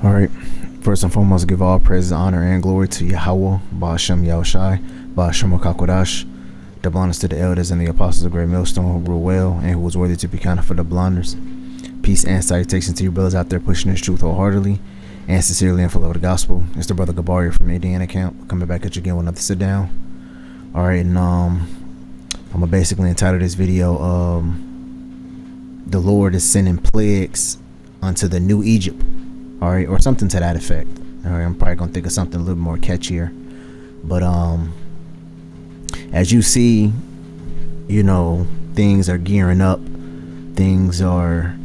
All right. First and foremost, give all praise, honor, and glory to Yahweh, Ba'ashem Yahushai, Ba'ashem Kakodash. Double honors to the elders and the apostles of Great Millstone who rule well and who was worthy to be counted for the blunders. Peace and salutations to you brothers out there pushing this truth wholeheartedly and sincerely and full of the gospel. It's the brother Gabaria from Indiana Camp coming back at you again with another sit down. All right, and I'm gonna basically entitle this video "The Lord is sending plagues unto the new Egypt." All right, or something to that effect. All right, I'm probably gonna think of something a little more catchier, but as you see, things are gearing up, things are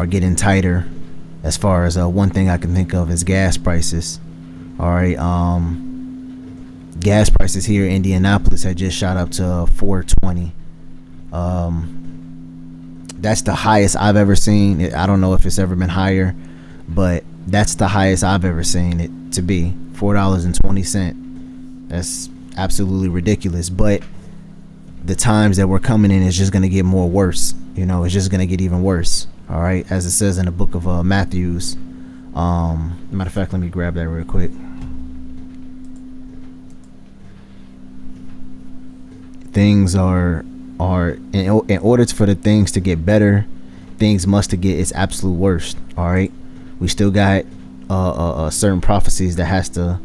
getting tighter. As far as one thing I can think of is gas prices. All right, gas prices here in Indianapolis had just shot up to $4.20. That's the highest I've ever seen. I don't know if it's ever been higher, but that's the highest I've ever seen it to be. $4.20. That's absolutely ridiculous. But the times that we're coming in is just going to get more worse. It's just going to get even worse. All right, as it says in the book of Matthews. Matter of fact, let me grab that real quick. Things are in order for the things to get better, things must get its absolute worst. All right, we still got certain prophecies that has to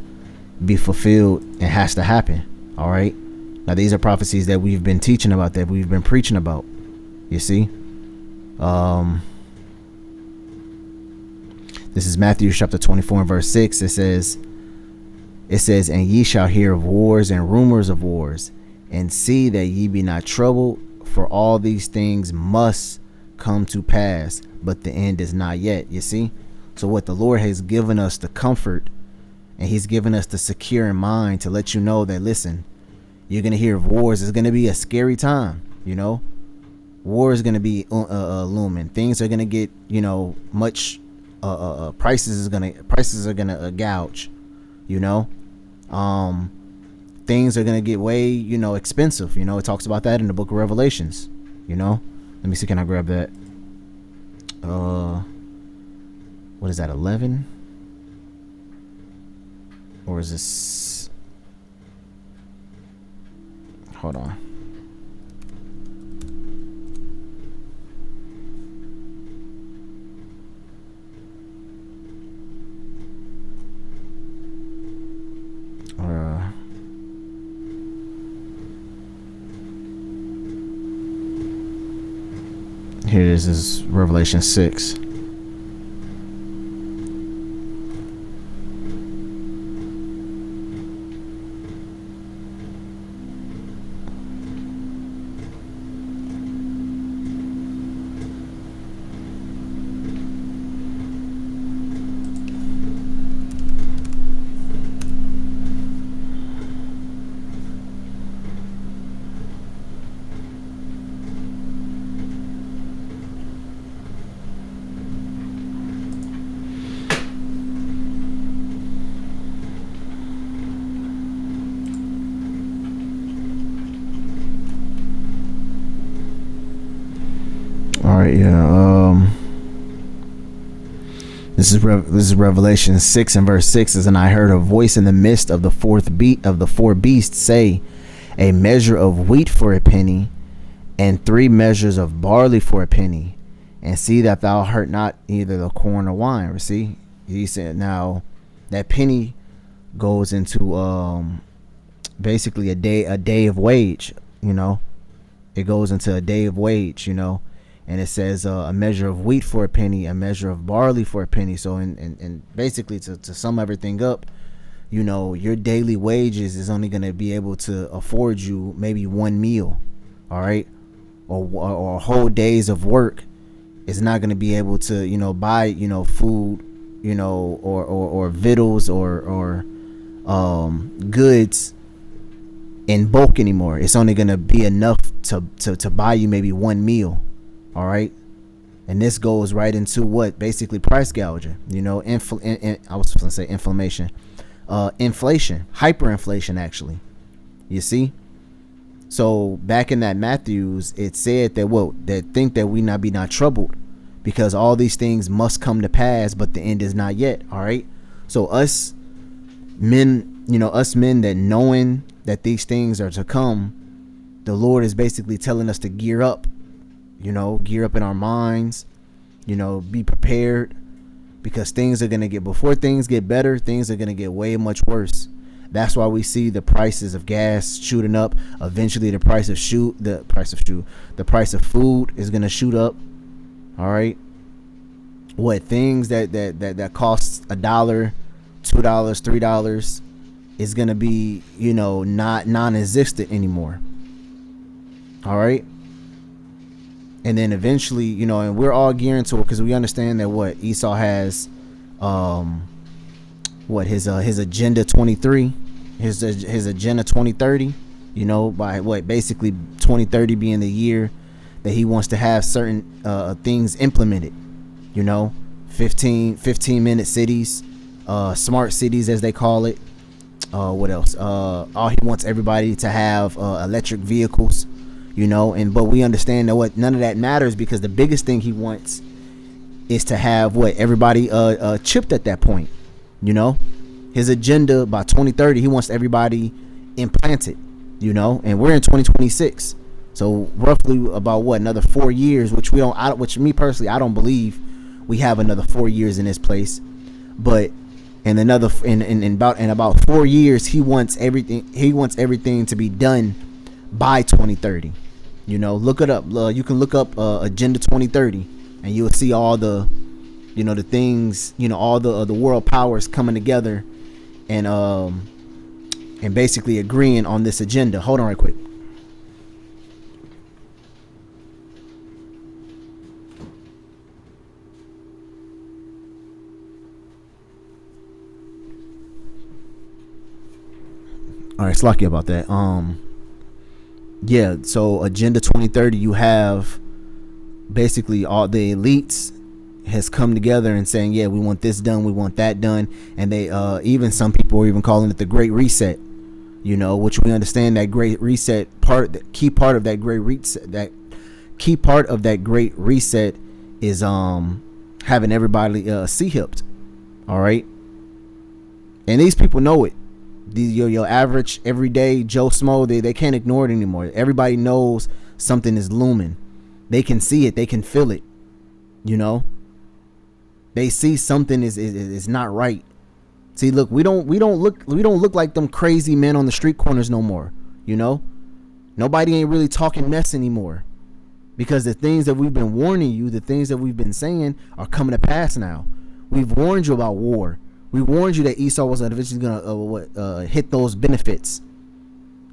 be fulfilled and has to happen. All right, now these are prophecies that we've been teaching about, that we've been preaching about. You see, this is Matthew chapter 24 and verse 6. It says, and ye shall hear of wars and rumors of wars, and see that ye be not troubled, for all these things must come to pass, but the end is not yet. You see, so what the Lord has given us the comfort, and he's given us the secure in mind to let you know that, listen, you're going to hear of wars. It's going to be a scary time. War is going to be looming. Things are going to get, much, prices are going to gouge, things are going to get way, expensive. It talks about that in the book of Revelations. Let me see, can I grab that? What is that, 11? Or is this, hold on. Here it is Revelation 6. All right, yeah. This is Revelation 6 and verse 6. And I heard a voice in the midst of the four beasts say, a measure of wheat for a penny, and 3 measures of barley for a penny, and see that thou hurt not either the corn or wine. See, he said, now that penny goes into basically a day of wage. It goes into a day of wage. And it says a measure of wheat for a penny, a measure of barley for a penny. So, and basically to sum everything up, your daily wages is only going to be able to afford you maybe one meal. All right. Or whole days of work is not going to be able to, buy, food, or victuals or goods in bulk anymore. It's only going to be enough to buy you maybe one meal. All right. And this goes right into what basically price gouging, I was going to say inflammation, inflation, hyperinflation, actually. You see? So back in that Matthews, it said that think that we not be not troubled, because all these things must come to pass, but the end is not yet. All right. So us men, us men that knowing that these things are to come, the Lord is basically telling us to gear up, gear up in our minds, be prepared, because things are going to before things get better, things are going to get way much worse. That's why we see the prices of gas shooting up. Eventually the price of food is going to shoot up. All right. What things that costs $1, $2, $3 is going to be, not non-existent anymore. All right. And then eventually, and we're all gearing to it, because we understand that what Esau has, his agenda 23, his agenda 2030, by what basically 2030 being the year that he wants to have certain things implemented, 15-minute cities, smart cities as they call it. What else? He wants everybody to have electric vehicles, but we understand that none of that matters, because the biggest thing he wants is to have everybody chipped at that point. His agenda by 2030, he wants everybody implanted, and we're in 2026. So roughly about another 4 years, which me personally, I don't believe we have another 4 years in this place, but in about 4 years, he wants everything to be done by 2030. Look it up. You can look up Agenda 2030, and you'll see all the, the things, all the world powers coming together, and basically agreeing on this agenda. Hold on right quick. All right, slacky about that. Yeah, so Agenda 2030, you have basically all the elites has come together and saying, yeah, we want this done, we want that done, and they even some people are even calling it the Great Reset, which we understand that Great Reset the key part of that Great Reset is having everybody C-hipped. All right, and these people know it. Your average everyday Joe Smo, they can't ignore it anymore. Everybody knows something is looming. They can see it, they can feel it. They see something is not right. See, look, we don't look like them crazy men on the street corners no more. Nobody ain't really talking mess anymore, because the things that we've been warning you, the things that we've been saying are coming to pass now. We've warned you about war. We warned you that Esau was eventually gonna hit those benefits,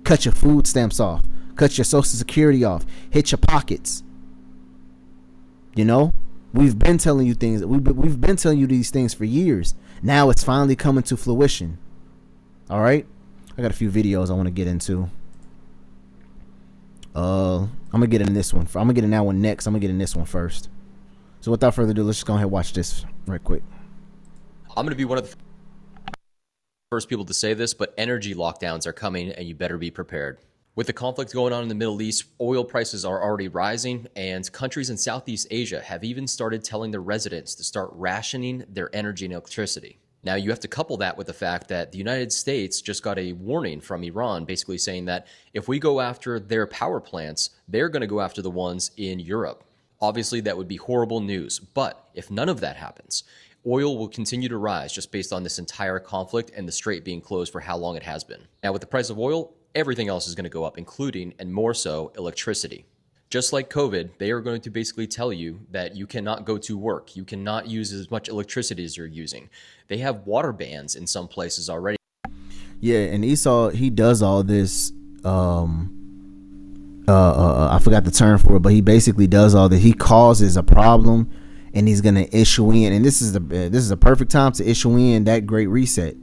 cut your food stamps off, cut your Social Security off, hit your pockets. We've been telling you things. We've been telling you these things for years. Now it's finally coming to fruition. All right, I got a few videos I want to get into. I'm gonna get in this one. I'm gonna get in that one next. I'm gonna get in this one first. So without further ado, let's just go ahead and watch this right quick. I'm going to be one of the first people to say this, but energy lockdowns are coming, and you better be prepared. With the conflict going on in the Middle East, oil prices are already rising, and countries in Southeast Asia have even started telling their residents to start rationing their energy and electricity. Now, you have to couple that with the fact that the United States just got a warning from Iran, basically saying that if we go after their power plants, they're going to go after the ones in Europe. Obviously, that would be horrible news, but if none of that happens, oil will continue to rise just based on this entire conflict and the strait being closed for how long it has been. Now, with the price of oil, everything else is going to go up, including, and more so, electricity. Just like COVID, they are going to basically tell you that you cannot go to work. You cannot use as much electricity as you're using. They have water bans in some places already. Yeah, and Esau, he does all this. I forgot the term for it, but he basically does all that. He causes a problem, and he's gonna issue in, and this is a perfect time to issue in that Great Reset.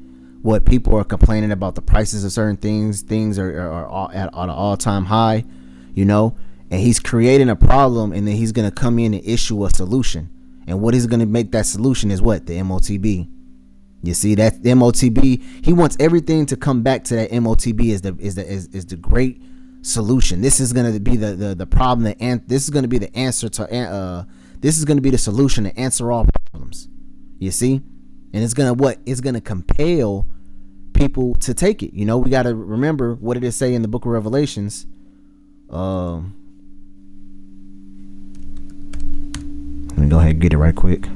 What people are complaining about, the prices of certain things are at an all-time high, and he's creating a problem, and then he's gonna come in and issue a solution. And what he's gonna make that solution is what? The MOTB. You see, that MOTB, he wants everything to come back to that MOTB is the great solution. This is gonna be the problem, and this is gonna be the answer to This is going to be the solution to answer all problems. You see? And it's going to what? It's going to compel people to take it. You know, we got to remember what did it say in the book of Revelations? Let me go ahead and get it right quick.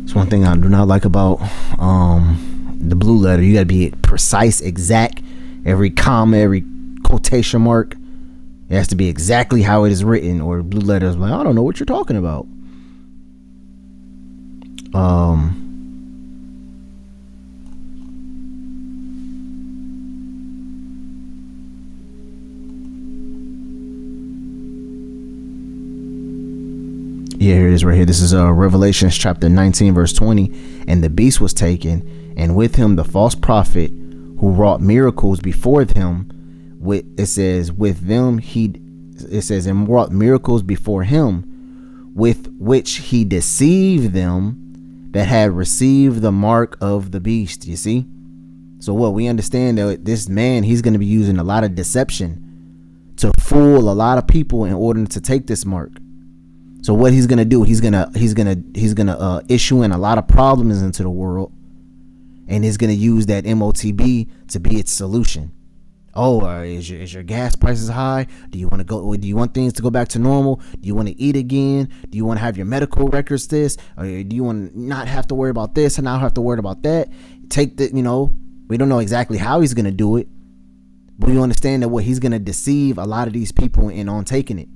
It's one thing I do not like about the blue letter. You gotta be precise, exact. Every comma, every quotation mark, it has to be exactly how it is written. Or blue letters like, I don't know what you're talking about. Yeah, here it is right here. This is Revelation chapter 19 verse 20. And the beast was taken, and with him the false prophet who wrought miracles before him. It says and wrought miracles before him, with which he deceived them that had received the mark of the beast. You see? So what we understand that this man, he's going to be using a lot of deception to fool a lot of people in order to take this mark. So what he's gonna do, he's gonna issue in a lot of problems into the world, and he's gonna use that MOTB to be its solution. Oh, is your gas prices high? Do you want things to go back to normal? Do you want to eat again? Do you want to have your medical records this? Or do you want to not have to worry about this and not have to worry about that? We don't know exactly how he's gonna do it, but we understand that what he's gonna deceive a lot of these people in on taking it.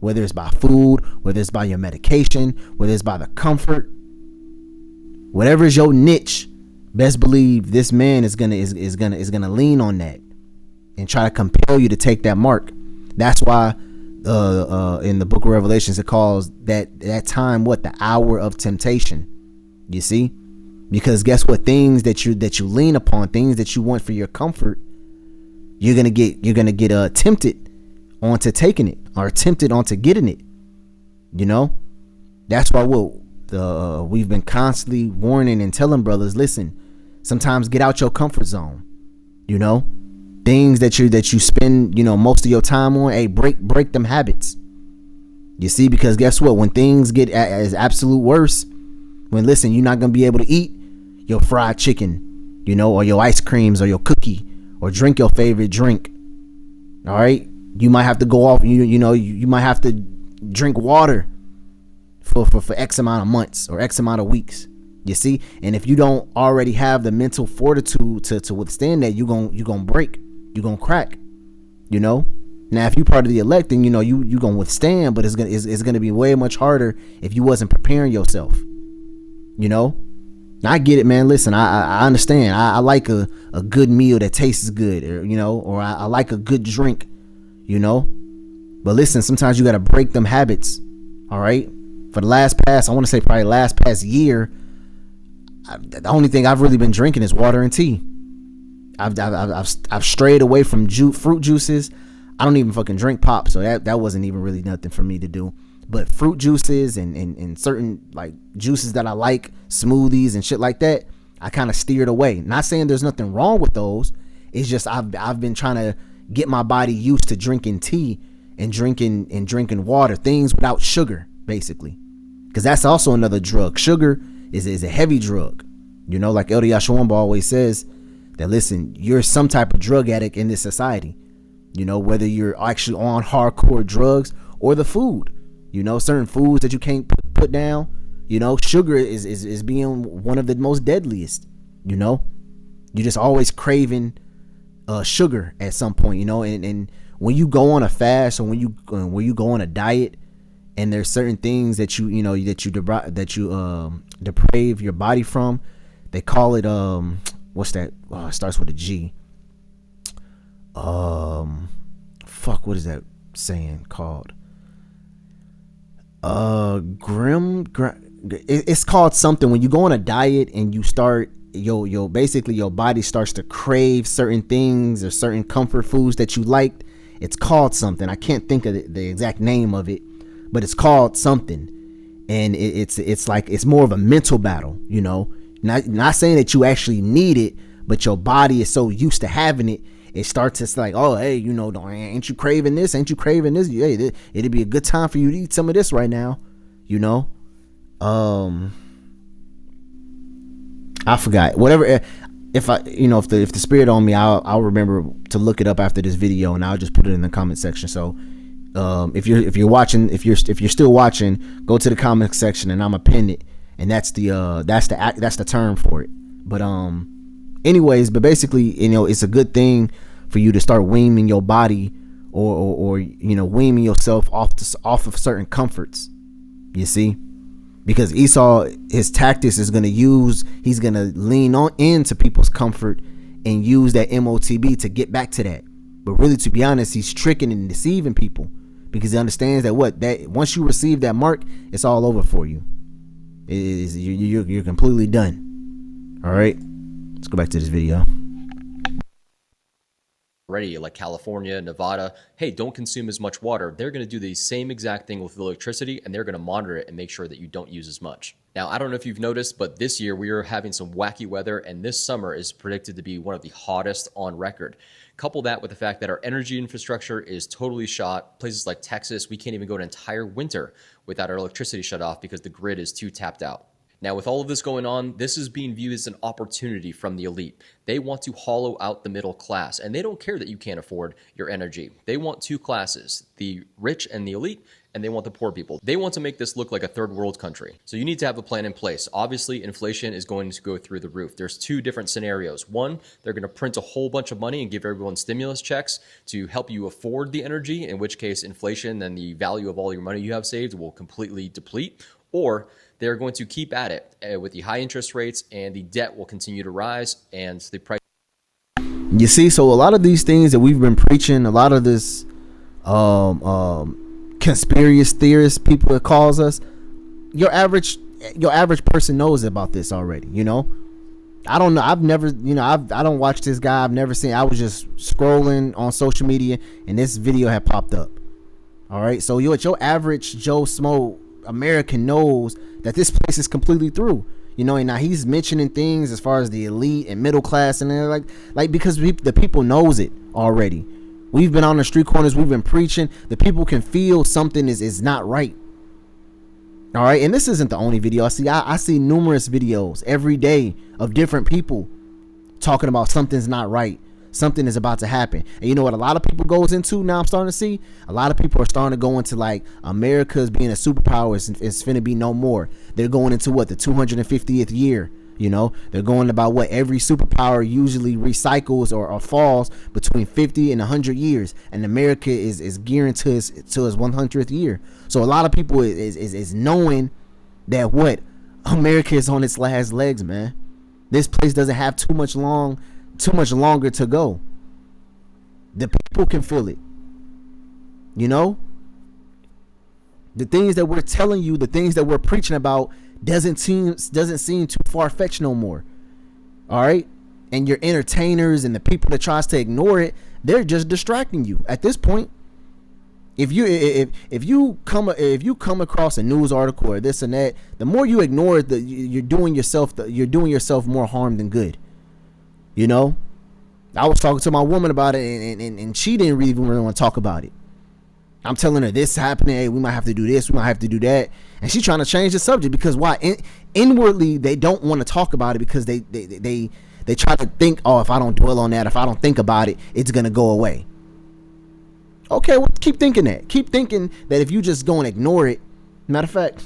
Whether it's by food, whether it's by your medication, whether it's by the comfort, whatever is your niche, best believe this man is gonna lean on that and try to compel you to take that mark. That's why in the book of Revelations it calls that time the hour of temptation. You see, because guess what? Things that you lean upon, things that you want for your comfort, you're gonna get tempted onto taking it, or tempted onto getting it. You know, that's why we've been constantly warning and telling brothers, listen, sometimes get out your comfort zone. You know, things that you spend most of your time on, hey, break them habits. You see, because guess what, when things get as absolute worse, when you're not gonna be able to eat your fried chicken, or your ice creams or your cookie, or drink your favorite drink. All right, you might have to go off. You might have to drink water for X amount of months or X amount of weeks. You see, and if you don't already have the mental fortitude to withstand that, you're gonna break, you're gonna crack. Now, if you're part of the elect, then you gonna withstand, but it's gonna be way much harder if you wasn't preparing yourself. I get it, man. Listen, I understand. I like a good meal that tastes good, or I like a good drink. But listen, sometimes you got to break them habits. All right. For the last past year, the only thing I've really been drinking is water and tea. I've strayed away from fruit juices. I don't even fucking drink pop, so that wasn't even really nothing for me to do. But fruit juices and certain like juices that I like, smoothies and shit like that, I kind of steered away. Not saying there's nothing wrong with those. It's just I've been trying to get my body used to drinking tea and drinking water, things without sugar, basically, because that's also another drug. Sugar is a heavy drug. Like Elder Yashawamba always says, that listen, you're some type of drug addict in this society. Whether you're actually on hardcore drugs or the food, certain foods that you can't put down. Sugar is being one of the most deadliest. You're just always craving sugar at some point, and when you go on a fast, or when you go on a diet, and there's certain things that you deprave your body from, they call it what's that? It starts with a G. What is that saying called? it's called something when you go on a diet and you start basically your body starts to crave certain things or certain comfort foods that you liked. It's called something. I can't think of the exact name of it, but it's called something. And it's like it's more of a mental battle, you know. Not saying that you actually need it, but your body is so used to having it, it starts to like, oh, hey, you know, ain't you craving this? Ain't you craving this? Hey, it'd be a good time for you to eat some of this right now, you know. I forgot whatever. If I, you know, if the spirit on me, I'll remember to look it up after this video, and I'll just put it in the comment section. So, if you're watching, if you're still watching, go to the comment section, and I'm gonna pin it, and that's the term for it. But anyways, but basically, you know, it's a good thing for you to start weaning your body, or you know, weaning yourself off of certain comforts. You see. Because Esau, his tactics is he's going to lean on into people's comfort and use that MOTB to get back to that. But really, to be honest, he's tricking and deceiving people because he understands that once you receive that mark, it's all over for you. You're completely done. All right, let's go back to this video. Already, like California, Nevada, hey, don't consume as much water. They're going to do the same exact thing with electricity, and they're going to monitor it and make sure that you don't use as much. Now, I don't know if you've noticed, but this year we are having some wacky weather, and this summer is predicted to be one of the hottest on record. Couple that with the fact that our energy infrastructure is totally shot. Places like Texas, we can't even go an entire winter without our electricity shut off because the grid is too tapped out. Now, with all of this going on, this is being viewed as an opportunity from the elite. They want to hollow out the middle class, and they don't care that you can't afford your energy. They want two classes, the rich and the elite, and they want the poor people. They want to make this look like a third world country. So you need to have a plan in place. Obviously, inflation is going to go through the roof. There's two different scenarios. One, they're going to print a whole bunch of money and give everyone stimulus checks to help you afford the energy, in which case inflation and the value of all your money you have saved will completely deplete. Or they're going to keep at it with the high interest rates, and the debt will continue to rise, and the price. You see, so a lot of these things that we've been preaching, a lot of this conspiracy theorists, people that calls us, your average person knows about this already. You know, I don't know. I've never, you know, I don't watch this guy. I've never seen. I was just scrolling on social media, and this video had popped up. All right, so your average Joe Smo American knows that this place is completely through, you know. And now he's mentioning things as far as the elite and middle class, and they're like because the people knows it already. We've been on the street corners, we've been preaching. The people can feel something is not right. All right, and this isn't the only video I see. I see numerous videos every day of different people talking about something's not right. Something is about to happen. And you know what a lot of people goes into now? I'm starting to see a lot of people are starting to go into like America's being a superpower is finna be no more. They're going into what, the 250th year. You know, they're going about what every superpower usually recycles or falls between 50 and 100 years, and America is gearing to his 100th year. So a lot of people is knowing that what America is on its last legs, man. This place doesn't have too much longer to go. The people can feel it. You know, the things that we're telling you, the things that we're preaching about doesn't seem too far-fetched no more. All right, and your entertainers and the people that tries to ignore it, they're just distracting you at this point. If you come across a news article or this and that, the more you ignore it, you're doing yourself more harm than good. You know, I was talking to my woman about it, and she didn't really want to talk about it. I'm telling her this happening. Hey, we might have to do this. We might have to do that. And she's trying to change the subject because why? Inwardly, they don't want to talk about it because they try to think, oh, if I don't dwell on that, if I don't think about it, it's gonna go away. Okay, well, keep thinking that. Keep thinking that if you just go and ignore it. Matter of fact,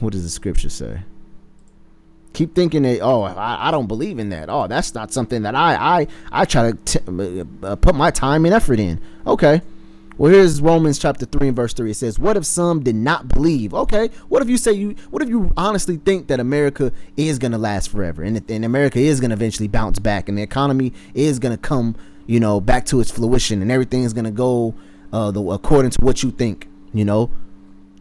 what does the scripture say? Keep thinking that, oh, I don't believe in that. Oh, that's not something that I try to put my time and effort in. Okay. Well, here's Romans chapter 3 and verse 3. It says, what if some did not believe? Okay. What if you honestly think that America is going to last forever and America is going to eventually bounce back and the economy is going to come, you know, back to its fruition and everything is going to go according to what you think, you know?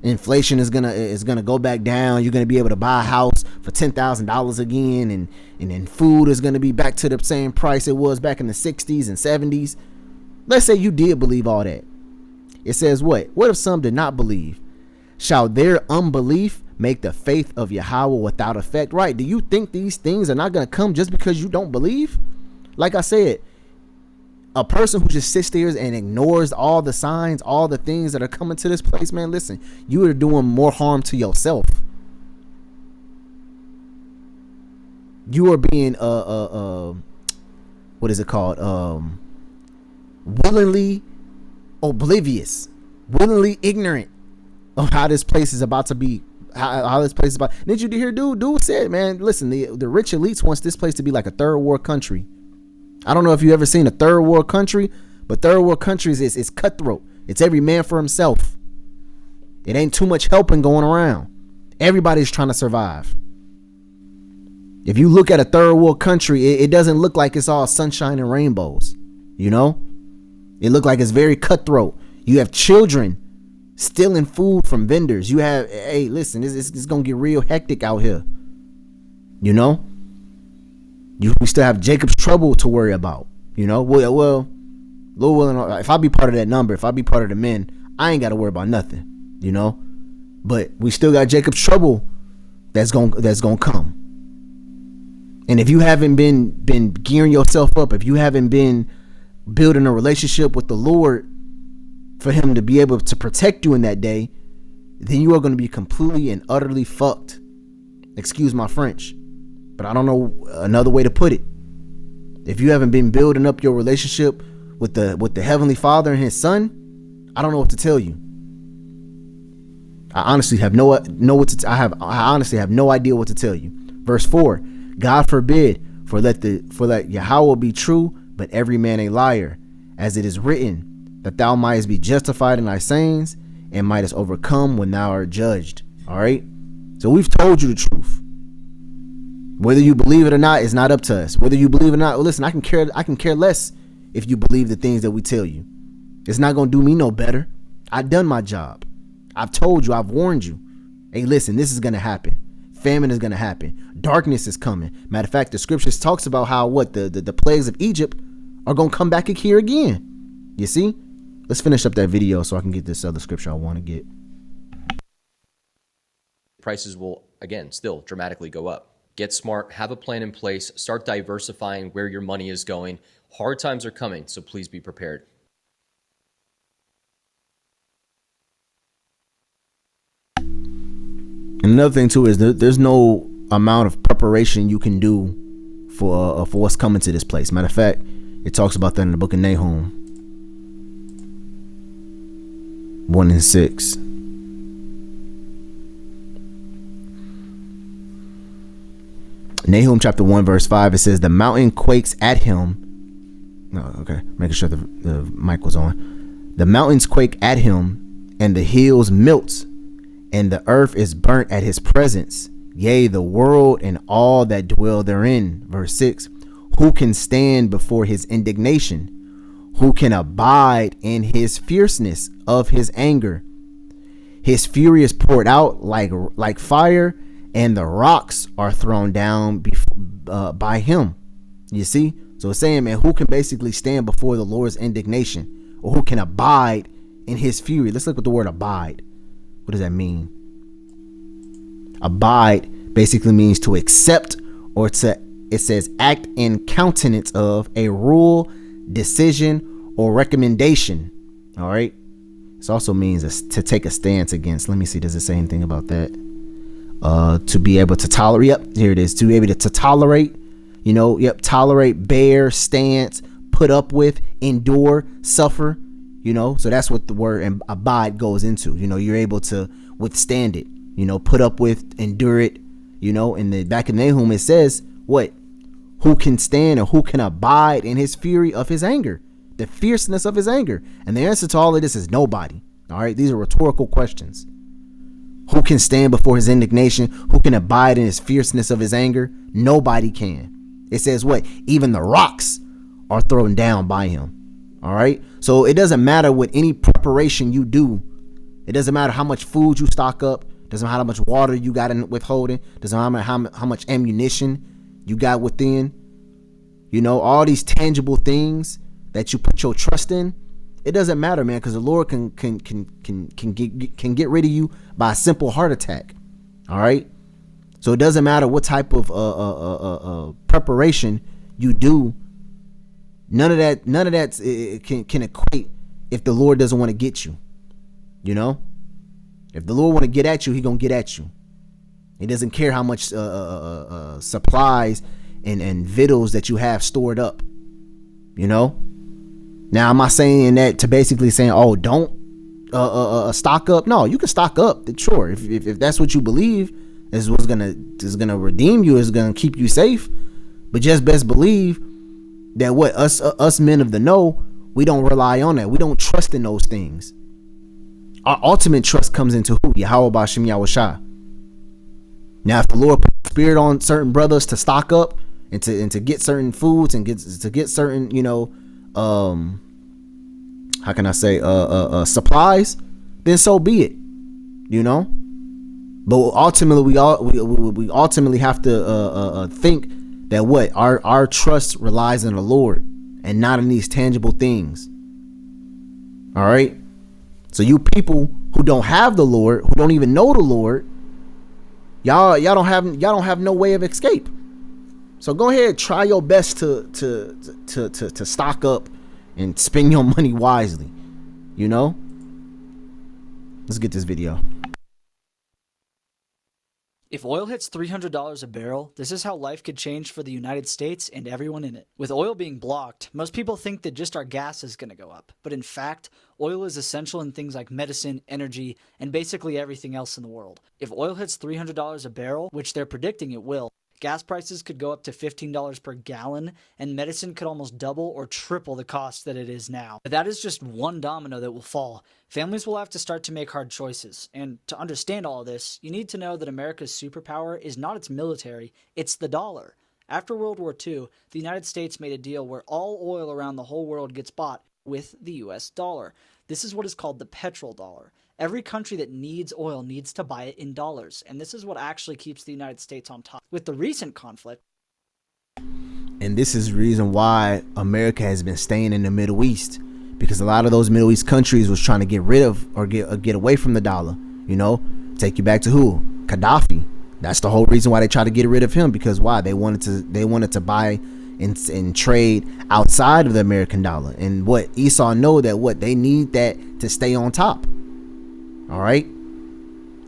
Inflation is gonna go back down. You're gonna be able to buy a house for $10,000 again, and then food is gonna be back to the same price it was back in the 60s and 70s. Let's say you did believe all that. It says what? What if some did not believe? Shall their unbelief make the faith of Yahweh without effect? Right? Do you think these things are not gonna come just because you don't believe? Like I said, a person who just sits there and ignores all the signs, all the things that are coming to this place, man, listen, you are doing more harm to yourself. You are being what is it called? Willingly oblivious, willingly ignorant of how this place is about to be. How this place is about. Did you hear dude said, man, listen, the rich elites wants this place to be like a third world country. I don't know if you ever seen a third world country, but third world countries is cutthroat. It's every man for himself. It ain't too much helping going around. Everybody's trying to survive. If you look at a third world country, it doesn't look like it's all sunshine and rainbows. You know, it look like it's very cutthroat. You have children stealing food from vendors. You have, hey, listen, it's gonna get real hectic out here. You know. We still have Jacob's trouble to worry about, you know. Well, if I be part of that number, if I be part of the men, I ain't got to worry about nothing, you know. But we still got Jacob's trouble that's gonna come. And if you haven't been gearing yourself up, if you haven't been building a relationship with the Lord for Him to be able to protect you in that day, then you are going to be completely and utterly fucked. Excuse my French. But I don't know another way to put it. If you haven't been building up your relationship with the Heavenly Father and His Son, I don't know what to tell you. I honestly have no idea what to tell you. Verse 4: God forbid, for let Yahweh be true, but every man a liar, as it is written, that thou mightest be justified in thy sayings, and mightest overcome when thou art judged. All right. So we've told you the truth. Whether you believe it or not is not up to us. Whether you believe it or not, well, listen, I can care less if you believe the things that we tell you. It's not going to do me no better. I've done my job. I've told you, I've warned you. Hey, listen, this is going to happen. Famine is going to happen. Darkness is coming. Matter of fact, the scriptures talks about how the plagues of Egypt are going to come back here again. You see? Let's finish up that video so I can get this other scripture I want to get. Prices will, again, still dramatically go up. Get smart, have a plan in place, start diversifying where your money is going. Hard times are coming, so please be prepared. And another thing too is there's no amount of preparation you can do for what's coming to this place. Matter of fact, it talks about that in the book of Nahum 1:6. Nahum chapter 1 verse 5, it says, the mountain quakes at him. No, okay, making sure the mic was on. The mountains quake at him, and the hills melt, and the earth is burnt at his presence. Yea, the world and all that dwell therein. Verse 6, who can stand before his indignation? Who can abide in his fierceness of his anger? His fury is poured out like fire, and the rocks are thrown down by him. You see? So it's saying, man, who can basically stand before the Lord's indignation, or who can abide in his fury? Let's look at the word abide. What does that mean? Abide basically means to accept, or it says act in countenance of a rule, decision, or recommendation. All right. This also means to take a stance against. Let me see. Does it say anything about that? To be able to tolerate. Yep, here it is. To be able to tolerate, tolerate, bear, stance, put up with, endure, suffer, so that's what the word abide goes into. You're able to withstand it, put up with, endure it, in the back in Nahum, it says what? Who can stand or who can abide in his fury of his anger, the fierceness of his anger? And the answer to all of this is nobody. All right. These are rhetorical questions. Who can stand before his indignation? Who can abide in his fierceness of his anger? Nobody can. It says what? Even the rocks are thrown down by him. All right. So it doesn't matter what any preparation you do. It doesn't matter how much food you stock up. Doesn't matter how much water you got in withholding. Doesn't matter how much ammunition you got within. You know, all these tangible things that you put your trust in. It doesn't matter, man, because the Lord can get rid of you by a simple heart attack. All right. So it doesn't matter what type of preparation you do. None of that can equate if the Lord doesn't want to get you. You know, if the Lord want to get at you, he gonna get at you. He doesn't care how much supplies and victuals that you have stored up. You know. Now, am I saying that to basically saying, oh, don't stock up? No, you can stock up. Sure, if that's what you believe is what's gonna redeem you, is gonna keep you safe. But just best believe that what us men of the know, we don't rely on that. We don't trust in those things. Our ultimate trust comes into who? Yahweh Bashem Yahushua. Now, if the Lord put spirit on certain brothers to stock up and to get certain foods and to get certain, you know, how can I say, supplies, then so be it, you know. But ultimately, we ultimately have to think that what our trust relies in the Lord and not in these tangible things. All right. So you people who don't have the Lord, who don't even know the Lord, y'all don't have no way of escape. So go ahead, try your best to stock up and spend your money wisely. You know? Let's get this video. If oil hits $300 a barrel, this is how life could change for the United States and everyone in it. With oil being blocked, most people think that just our gas is going to go up. But in fact, oil is essential in things like medicine, energy, and basically everything else in the world. If oil hits $300 a barrel, which they're predicting it will, gas prices could go up to $15 per gallon, and medicine could almost double or triple the cost that it is now. But that is just one domino that will fall. Families will have to start to make hard choices. And to understand all of this, you need to know that America's superpower is not its military, it's the dollar. After World War II, the United States made a deal where all oil around the whole world gets bought with the US dollar. This is what is called the petrodollar. Every country that needs oil needs to buy it in dollars, and this is what actually keeps the United States on top. With the recent conflict, and this is the reason why America has been staying in the Middle East, because a lot of those Middle East countries was trying to get rid of or get away from the dollar. You know, take you back to who? Gaddafi. That's the whole reason why they tried to get rid of him, because why? They wanted to buy and trade outside of the American dollar. And what Esau know that what they need that to stay on top. All right.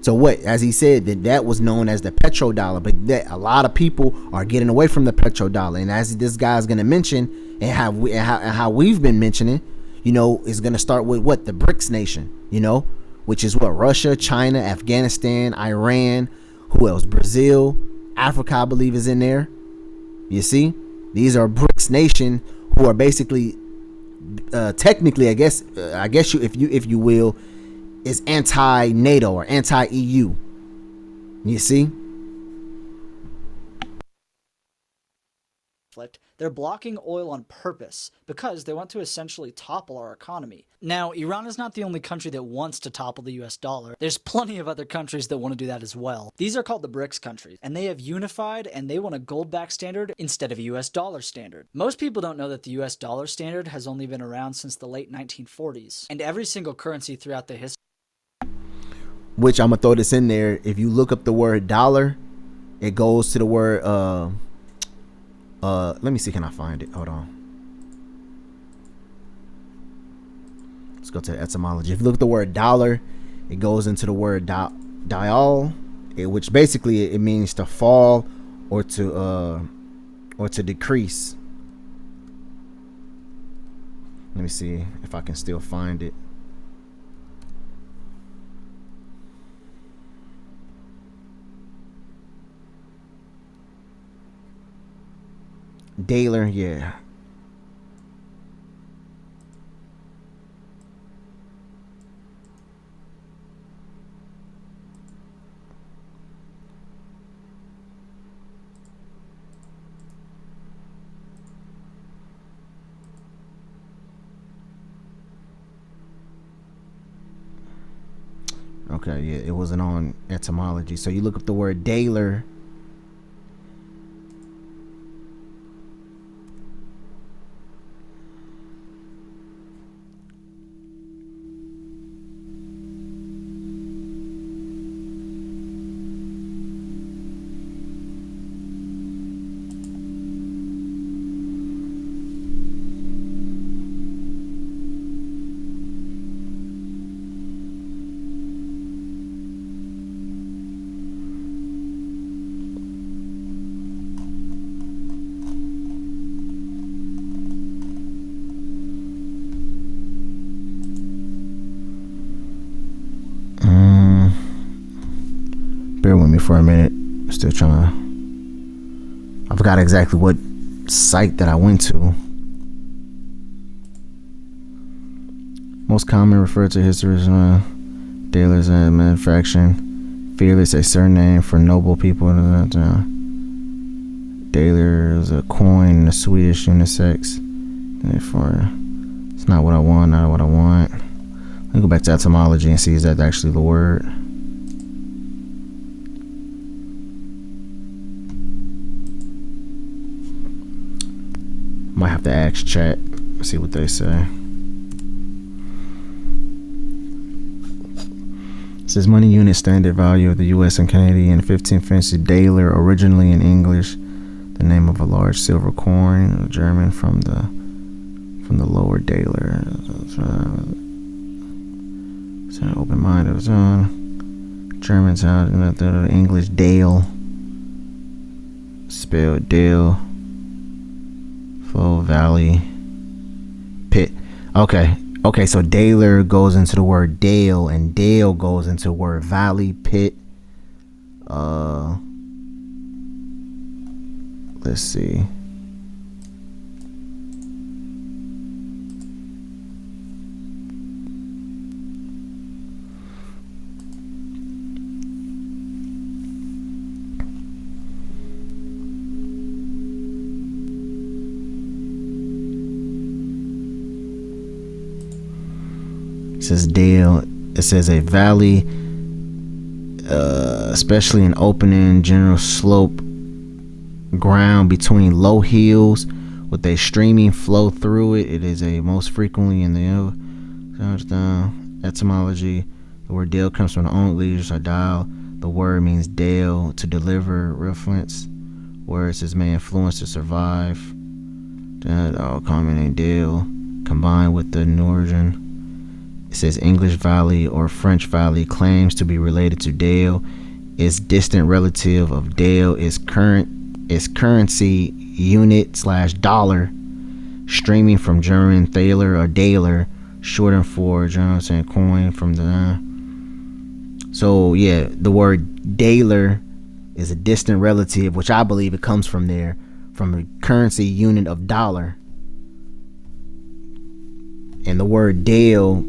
So what, as he said, that was known as the petrodollar, but that a lot of people are getting away from the petrodollar. And as this guy's going to mention, and how we've been mentioning, you know, is going to start with what? The BRICS nation, you know, which is what? Russia, China, Afghanistan, Iran, who else? Brazil, Africa, I believe, is in there. You see, these are BRICS nation who are basically, technically, I guess you, if you will, is anti-NATO or anti-EU. You see? They're blocking oil on purpose because they want to essentially topple our economy. Now, Iran is not the only country that wants to topple the US dollar. There's plenty of other countries that want to do that as well. These are called the BRICS countries, and they have unified, and they want a gold-backed standard instead of a US dollar standard. Most people don't know that the US dollar standard has only been around since the late 1940s, and every single currency throughout the history. Which I'm gonna throw this in there. If you look up the word dollar, it goes to the word let me see, can I find it? Hold on. Let's go to the etymology. If you look at the word dollar, it goes into the word dial, which basically it means to fall or to decrease. Let me see if I can still find it. Daler, yeah. Okay, yeah, it wasn't on etymology. So you look up the word daler. Bear with me for a minute. Still trying to. I forgot exactly what site that I went to. Most common referred to history as dealers and manufacturing. Fearless, a surname for noble people. Daler is a coin in the Swedish unisex. Therefore, it's not what I want, not what I want. Let me go back to etymology and see is that actually the word. Might have to ask chat, see what they say. It says money unit standard value of the U.S. and Canadian 15th century daler, originally in English, the name of a large silver coin, German from the lower daler. Open minded. Germans how the English dale, spelled dale. Flow Valley Pit. Okay, so daler goes into the word dale, and dale goes into the word valley, pit. Let's see. It says dale. It says a valley, especially an opening, general slope ground between low hills with a streaming flow through it. It is a most frequently in the etymology. The word dale comes from the own leaders or dial. The word means dale, to deliver, reference. Word says may influence to survive. That all common in dale, combined with the Northern. It says English valley or French valley claims to be related to dale. Is distant relative of dale is currency unit / dollar, streaming from German thaler or daler, shortened for German saying coin from the. So yeah, the word daler is a distant relative, which I believe it comes from there, from a currency unit of dollar, and the word dale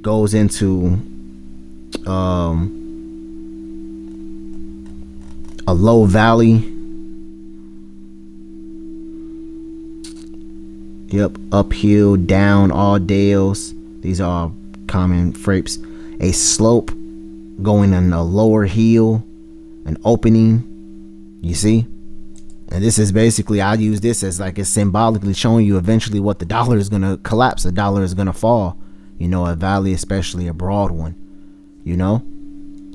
goes into a low valley. Yep, uphill, down, all dales. These are all common phrases. A slope going in a lower hill, an opening. You see? And this is basically, I use this as like it's symbolically showing you eventually what the dollar is going to collapse. The dollar is going to fall. You know, a valley, especially a broad one. You know?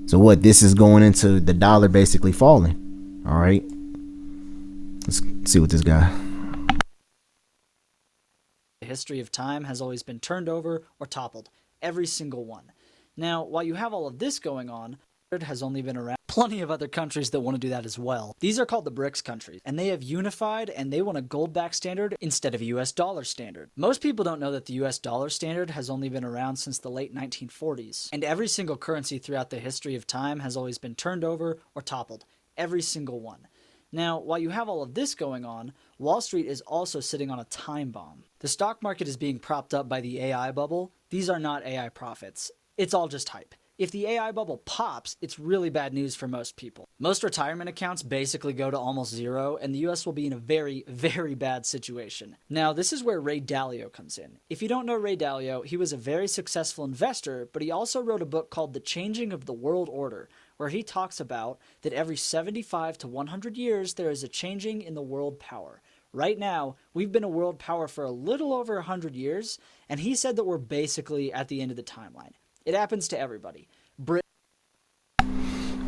So what? This is going into the dollar basically falling. All right? Let's see what this guy. The history of time has always been turned over or toppled. Every single one. Now, while you have all of this going on, it has only been around. Plenty of other countries that want to do that as well. These are called the BRICS countries, and they have unified and they want a gold-backed standard instead of a US dollar standard. Most people don't know that the US dollar standard has only been around since the late 1940s, and every single currency throughout the history of time has always been turned over or toppled. Every single one. Now, while you have all of this going on, Wall Street is also sitting on a time bomb. The stock market is being propped up by the AI bubble. These are not AI profits. It's all just hype. If the AI bubble pops, it's really bad news for most people. Most retirement accounts basically go to almost zero, and the US will be in a very, very bad situation. Now, this is where Ray Dalio comes in. If you don't know Ray Dalio, he was a very successful investor, but he also wrote a book called The Changing of the World Order, where he talks about that every 75 to 100 years there is a changing in the world power. Right now, we've been a world power for a little over 100 years, and he said that we're basically at the end of the timeline. It happens to everybody.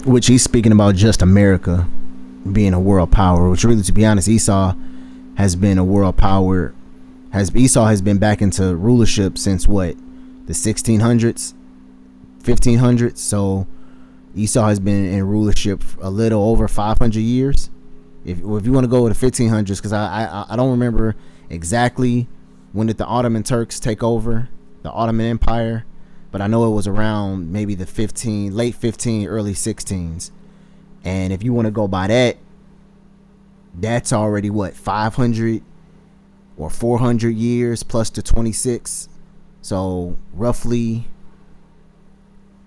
Which he's speaking about just America being a world power, which really, to be honest, Esau has been a world power. Esau has been back into rulership since what? The 1600s, 1500s. So Esau has been in rulership a little over 500 years. If you want to go with the 1500s, because I don't remember exactly when did the Ottoman Turks take over the Ottoman Empire, but I know it was around maybe the late 15, early 16s. And if you want to go by that, that's already what, 500 or 400 years plus the 26. So roughly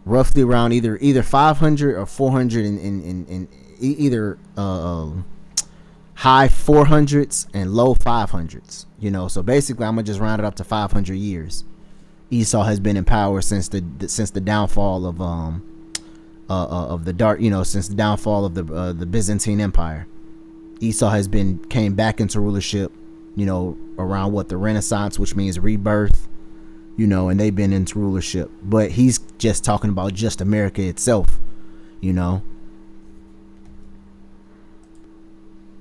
around either 500 or 400 in either high 400s and low 500s, so basically I'm gonna just round it up to 500 years. Esau has been in power since the downfall of the dark, since the downfall of the Byzantine Empire. Esau came back into rulership, around what, the Renaissance, which means rebirth, and they've been into rulership. But he's just talking about just America itself,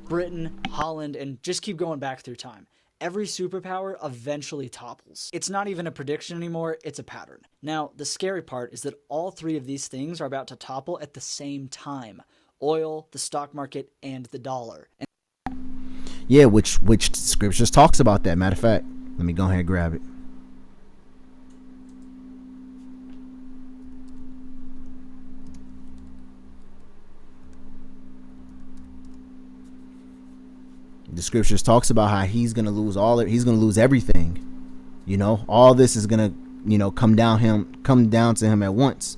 Britain, Holland, and just keep going back through time. Every superpower eventually topples. It's not even a prediction anymore, it's a pattern. Now, the scary part is that all three of these things are about to topple at the same time. Oil, the stock market, and the dollar. Yeah, which scriptures talks about that. Matter of fact, let me go ahead and grab it. The scriptures talks about how he's gonna lose everything. All this is gonna, come down to him at once.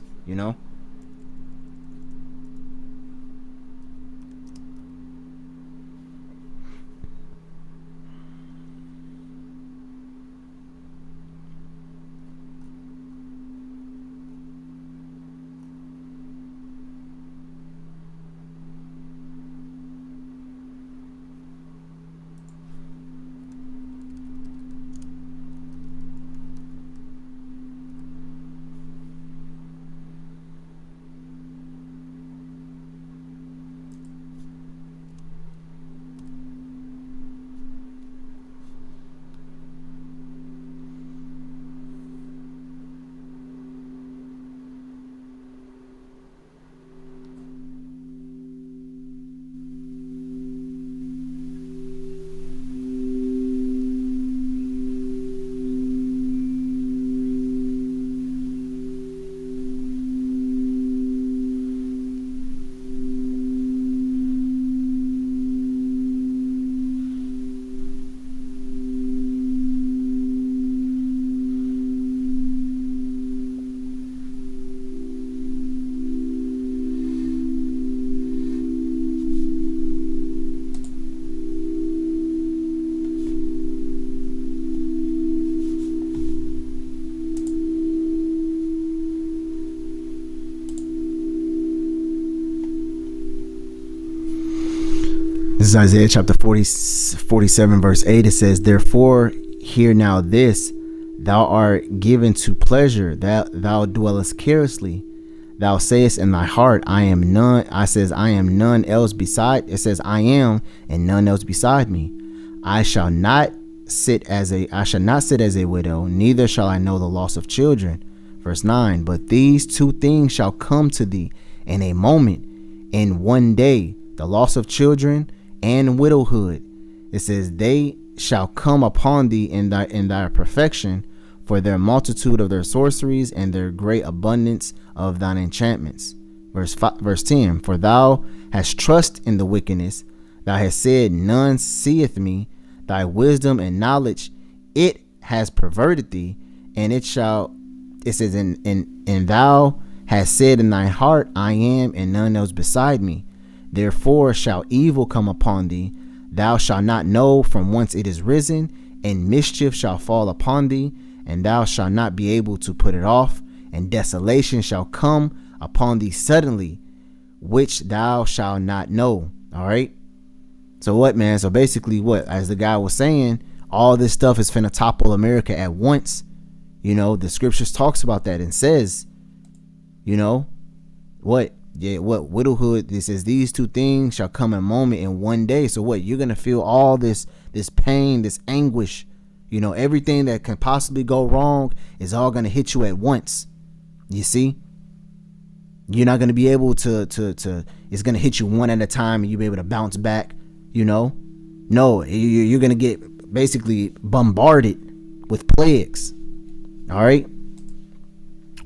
This is Isaiah chapter 47 verse 8. It says, "Therefore hear now this, thou art given to pleasure, that thou dwellest carelessly. Thou sayest in thy heart, I am none. I says, I am none else beside. It says, I am, and none else beside me. I shall not sit as a widow, neither shall I know the loss of children." Verse 9, "But these two things shall come to thee in a moment, in one day, the loss of children and widowhood." It says, "They shall come upon thee in thy perfection, for their multitude of their sorceries and their great abundance of thine enchantments." Verse 10, "For thou hast trust in the wickedness, thou hast said, none seeth me. Thy wisdom and knowledge, it has perverted thee, and it says, and thou hast said in thine heart, I am, and none else beside me. Therefore shall evil come upon thee. Thou shalt not know from whence it is risen, and mischief shall fall upon thee, and thou shalt not be able to put it off, and desolation shall come upon thee suddenly, which thou shalt not know. All right. So what, man? So basically what, as the guy was saying, all this stuff is finna topple America at once. You know, the scriptures talks about that and says, you know, what? Yeah, what? Widowhood, this is these two things shall come in a moment in one day. So what? You're gonna feel all this pain, this anguish, you know, everything that can possibly go wrong is all gonna hit you at once. You see? You're not gonna be able to it's gonna hit you one at a time and you'll be able to bounce back, you know? No, you're gonna get basically bombarded with plagues. All right.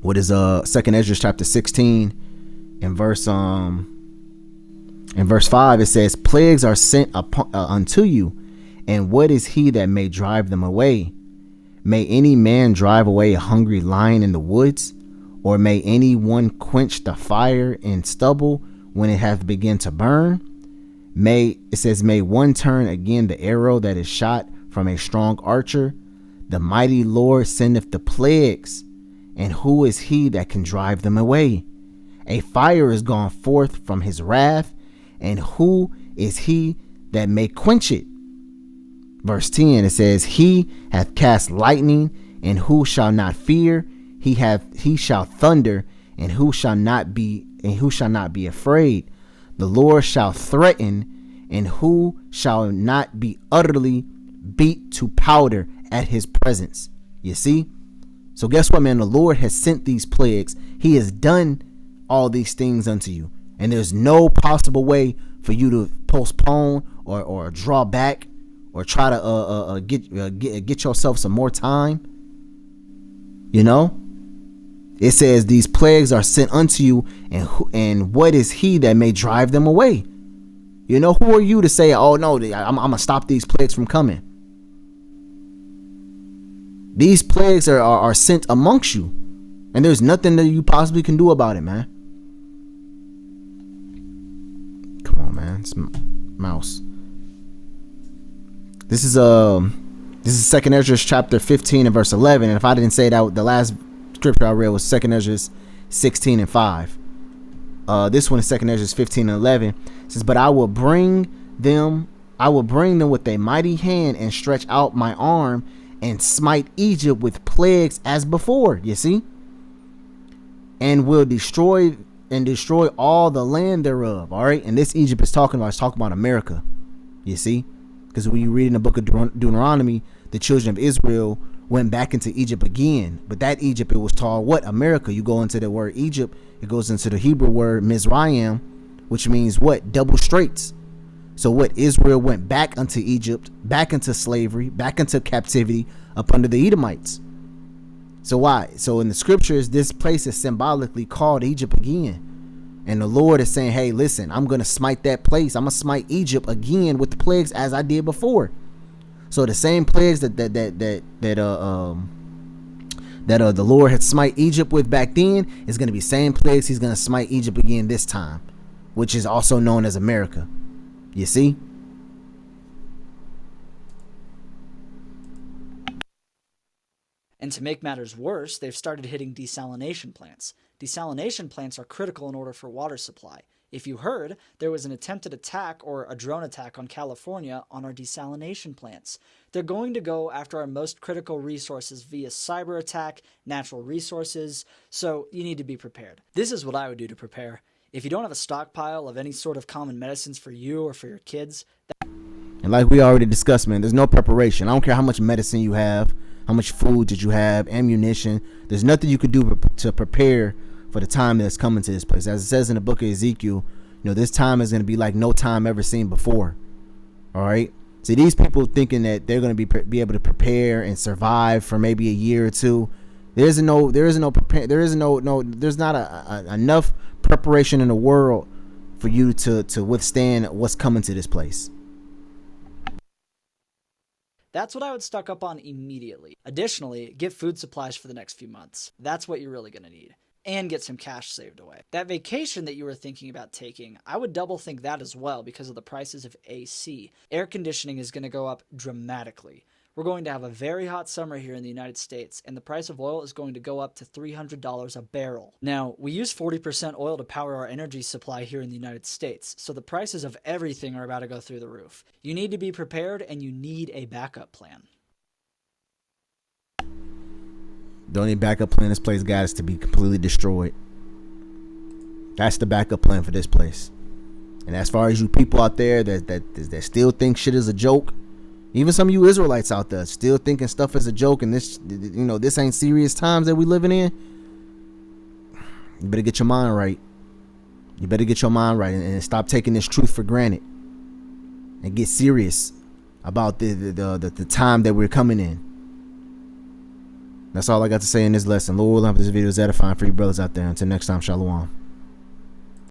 What is 2nd Ezra chapter 16 in verse 5? It says, plagues are sent upon, unto you, and what is he that may drive them away? May any man drive away a hungry lion in the woods, or may any one quench the fire in stubble when it hath begun to burn? It says, may one turn again the arrow that is shot from a strong archer? The mighty Lord sendeth the plagues, and who is he that can drive them away? A fire is gone forth from his wrath, and who is he that may quench it? Verse 10, it says, he hath cast lightning, and who shall not fear? He shall thunder, and who shall not be afraid? The Lord shall threaten, and who shall not be utterly beat to powder at his presence? You see? So guess what, man? The Lord has sent these plagues. He has done all these things unto you, and there's no possible way for you to postpone or draw back or try to get yourself some more time. You know, it says these plagues are sent unto you, and what is he that may drive them away? You know, who are you to say, oh no, I'm gonna stop these plagues from coming? These plagues are sent amongst you, and there's nothing that you possibly can do about it, man. Come on, man. It's mouse. This is 2nd Ezra chapter 15 and verse 11. And if I didn't say that, the last scripture I read was 2nd Ezra 16 and 5. This one is 2nd Ezra 15 and 11. It says, but I will bring them with a mighty hand and stretch out my arm and smite Egypt with plagues as before. You see? And will destroy all the land thereof. All right. And this Egypt is talking about America. You see? Because when you read in the book of Deuteronomy, the children of Israel went back into Egypt again. But that Egypt, it was called what? America. You go into the word Egypt, it goes into the Hebrew word Mizraim, which means what? Double straits. So what? Israel went back unto Egypt, back into slavery, back into captivity up under the Edomites. So why? So in the scriptures, this place is symbolically called Egypt again. And the Lord is saying, hey, listen, I'm going to smite that place. I'm going to smite Egypt again with the plagues as I did before. So the same plagues that the Lord had smite Egypt with back then is going to be same plagues he's going to smite Egypt again this time, which is also known as America. You see? And to make matters worse, they've started hitting desalination plants. Desalination plants are critical in order for water supply. If you heard, there was an attempted attack or a drone attack on California on our desalination plants. They're going to go after our most critical resources via cyber attack, natural resources, so you need to be prepared. This is what I would do to prepare. If you don't have a stockpile of any sort of common medicines for you or for your kids, and like we already discussed, man, there's no preparation. I don't care how much medicine you have, how much food did you have, ammunition. There's nothing you could do to prepare for the time that's coming to this place. As it says in the book of Ezekiel, you know, this time is going to be like no time ever seen before. All right. See, these people thinking that they're going to be able to prepare and survive for maybe a year or two. There's not enough preparation in the world for you to withstand what's coming to this place. that's what I would stock up on immediately. Additionally, get food supplies for the next few months. That's what you're really going to need. and get some cash saved away. That vacation that you were thinking about taking, I would double think that as well because of the prices of AC. Air conditioning is going to go up dramatically. We're going to have a very hot summer here in the United States, and the price of oil is going to go up to $300 a barrel. Now, we use 40% oil to power our energy supply here in the United States, so the prices of everything are about to go through the roof. You need to be prepared, and you need a backup plan. The only backup plan this place got is to be completely destroyed. That's the backup plan for this place. And as far as you people out there that still think shit is a joke, even some of you Israelites out there still thinking stuff is a joke and this, this ain't serious times that we living in, you better get your mind right. You better get your mind right and stop taking this truth for granted and get serious about the time that we're coming in. That's all I got to say in this lesson. Lord, I hope this video is edifying for you brothers out there. Until next time, shalom.